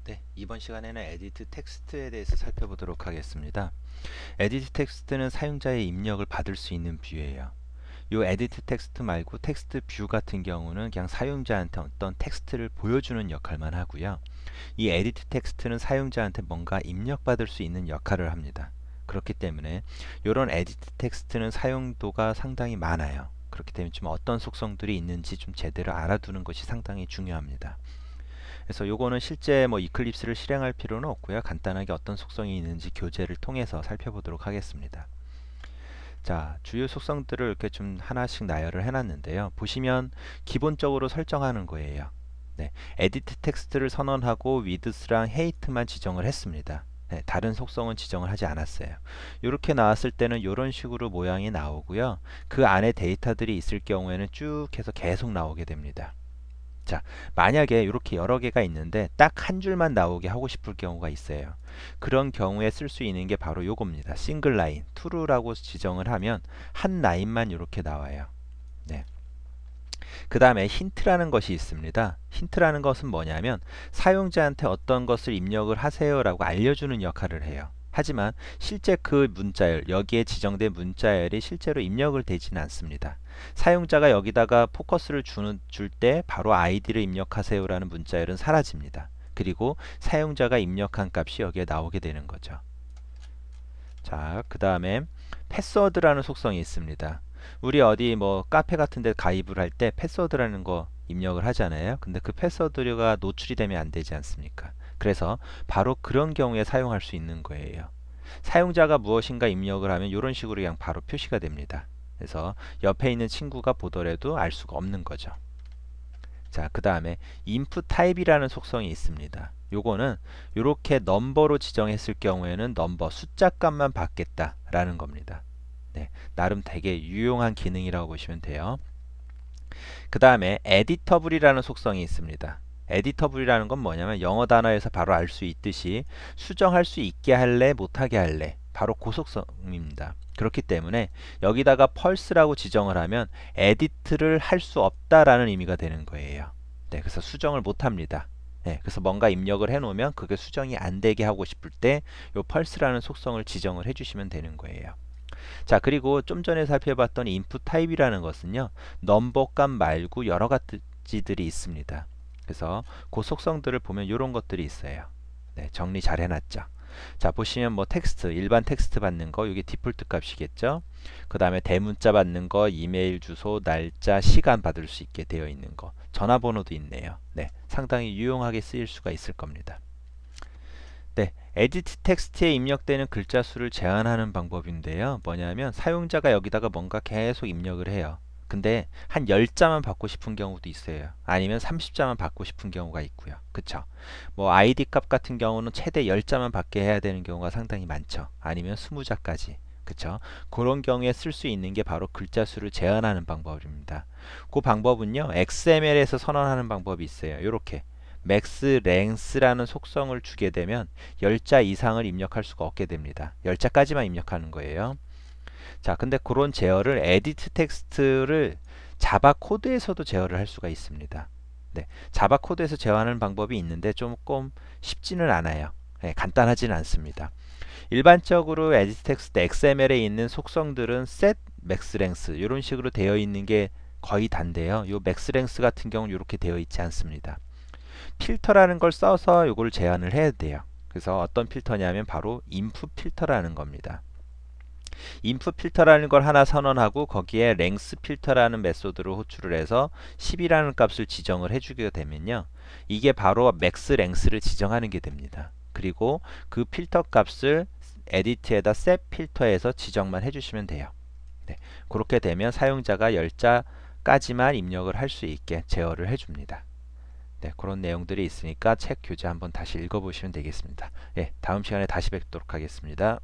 네, 이번 시간에는 에디트 텍스트에 대해서 살펴보도록 하겠습니다. 에디트 텍스트는 사용자의 입력을 받을 수 있는 뷰예요. 이 에디트 텍스트 말고 텍스트 뷰 같은 경우는 그냥 사용자한테 어떤 텍스트를 보여주는 역할만 하고요. 이 에디트 텍스트는 사용자한테 뭔가 입력받을 수 있는 역할을 합니다. 그렇기 때문에 이런 에디트 텍스트는 사용도가 상당히 많아요. 그렇기 때문에 좀 어떤 속성들이 있는지 좀 제대로 알아두는 것이 상당히 중요합니다. 그래서 요거는 실제 뭐 이클립스를 실행할 필요는 없고요. 간단하게 어떤 속성이 있는지 교재를 통해서 살펴보도록 하겠습니다. 자, 주요 속성들을 이렇게 좀 하나씩 나열을 해놨는데요. 보시면 기본적으로 설정하는 거예요. 네, 에디트 텍스트를 선언하고 위드스랑 헤이트만 지정을 했습니다. 네, 다른 속성은 지정을 하지 않았어요. 이렇게 나왔을 때는 이런 식으로 모양이 나오고요. 그 안에 데이터들이 있을 경우에는 쭉 해서 계속 나오게 됩니다. 자, 만약에 이렇게 여러 개가 있는데 딱 한 줄만 나오게 하고 싶을 경우가 있어요. 그런 경우에 쓸 수 있는 게 바로 요겁니다. 싱글 라인, true라고 지정을 하면 한 라인만 이렇게 나와요. 네. 그 다음에 힌트라는 것이 있습니다. 힌트라는 것은 뭐냐면 사용자한테 어떤 것을 입력을 하세요라고 알려주는 역할을 해요. 하지만 실제 그 문자열, 여기에 지정된 문자열이 실제로 입력을 되지는 않습니다. 사용자가 여기다가 포커스를 줄 때 바로 아이디를 입력하세요라는 문자열은 사라집니다. 그리고 사용자가 입력한 값이 여기에 나오게 되는 거죠. 자, 그 다음에 패스워드라는 속성이 있습니다. 우리 어디 뭐 카페 같은 데 가입을 할 때 패스워드라는 거 입력을 하잖아요. 근데 그 패스워드가 노출이 되면 안 되지 않습니까? 그래서 바로 그런 경우에 사용할 수 있는 거예요. 사용자가 무엇인가 입력을 하면 이런 식으로 그냥 바로 표시가 됩니다. 그래서 옆에 있는 친구가 보더라도 알 수가 없는 거죠. 자, 그 다음에 input type이라는 속성이 있습니다. 요거는 이렇게 넘버로 지정했을 경우에는 넘버 숫자 값만 받겠다라는 겁니다. 네, 나름 되게 유용한 기능이라고 보시면 돼요. 그 다음에 editable이라는 속성이 있습니다. editable이라는 건 뭐냐면 영어 단어에서 바로 알 수 있듯이 수정할 수 있게 할래 못하게 할래 바로 그 속성입니다. 그렇기 때문에 여기다가 펄스라고 지정을 하면 에디트를 할 수 없다라는 의미가 되는 거예요. 네, 그래서 수정을 못합니다. 네, 그래서 뭔가 입력을 해놓으면 그게 수정이 안 되게 하고 싶을 때 이 펄스라는 속성을 지정을 해주시면 되는 거예요. 자, 그리고 좀 전에 살펴봤던 input type이라는 것은요, 넘버 값 말고 여러 가지들이 있습니다. 그래서 그 속성들을 보면 이런 것들이 있어요. 네, 정리 잘 해놨죠. 자, 보시면 뭐 텍스트, 일반 텍스트 받는 거, 이게 디폴트 값이겠죠. 그 다음에 대문자 받는 거, 이메일 주소, 날짜, 시간 받을 수 있게 되어 있는 거, 전화번호도 있네요. 네, 상당히 유용하게 쓰일 수가 있을 겁니다. 네, 에디트 텍스트에 입력되는 글자 수를 제한하는 방법인데요. 뭐냐면 사용자가 여기다가 뭔가 계속 입력을 해요. 근데 한 10자만 받고 싶은 경우도 있어요. 아니면 30자만 받고 싶은 경우가 있고요. 그쵸? 뭐 아이디 값 같은 경우는 최대 10자만 받게 해야 되는 경우가 상당히 많죠. 아니면 20자까지. 그쵸? 그런 경우에 쓸 수 있는 게 바로 글자 수를 제한하는 방법입니다. 그 방법은요, XML에서 선언하는 방법이 있어요. 이렇게. 맥스 랭스라는 속성을 주게 되면 10자 이상을 입력할 수가 없게 됩니다. 10자까지만 입력하는 거예요. 자, 근데 그런 제어를 에디트 텍스트를 자바 코드에서도 제어를 할 수가 있습니다. 네, 자바 코드에서 제어하는 방법이 있는데 조금 쉽지는 않아요. 네, 간단하지는 않습니다. 일반적으로 에디트 텍스트 XML에 있는 속성들은 set, max length 이런 식으로 되어 있는 게 거의 단데요. 이 max length 같은 경우는 이렇게 되어 있지 않습니다. 필터라는 걸 써서 이걸 제한을 해야 돼요. 그래서 어떤 필터냐면 바로 input 필터라는 겁니다. input 필터라는 걸 하나 선언하고 거기에 length 필터라는 메소드를 호출을 해서 10이라는 값을 지정을 해주게 되면요. 이게 바로 max length를 지정하는 게 됩니다. 그리고 그 필터 값을 에디트에다 set 필터에서 지정만 해주시면 돼요. 네, 그렇게 되면 사용자가 10자까지만 입력을 할 수 있게 제어를 해줍니다. 네, 그런 내용들이 있으니까 책 교재 한번 다시 읽어보시면 되겠습니다. 예, 다음 시간에 다시 뵙도록 하겠습니다.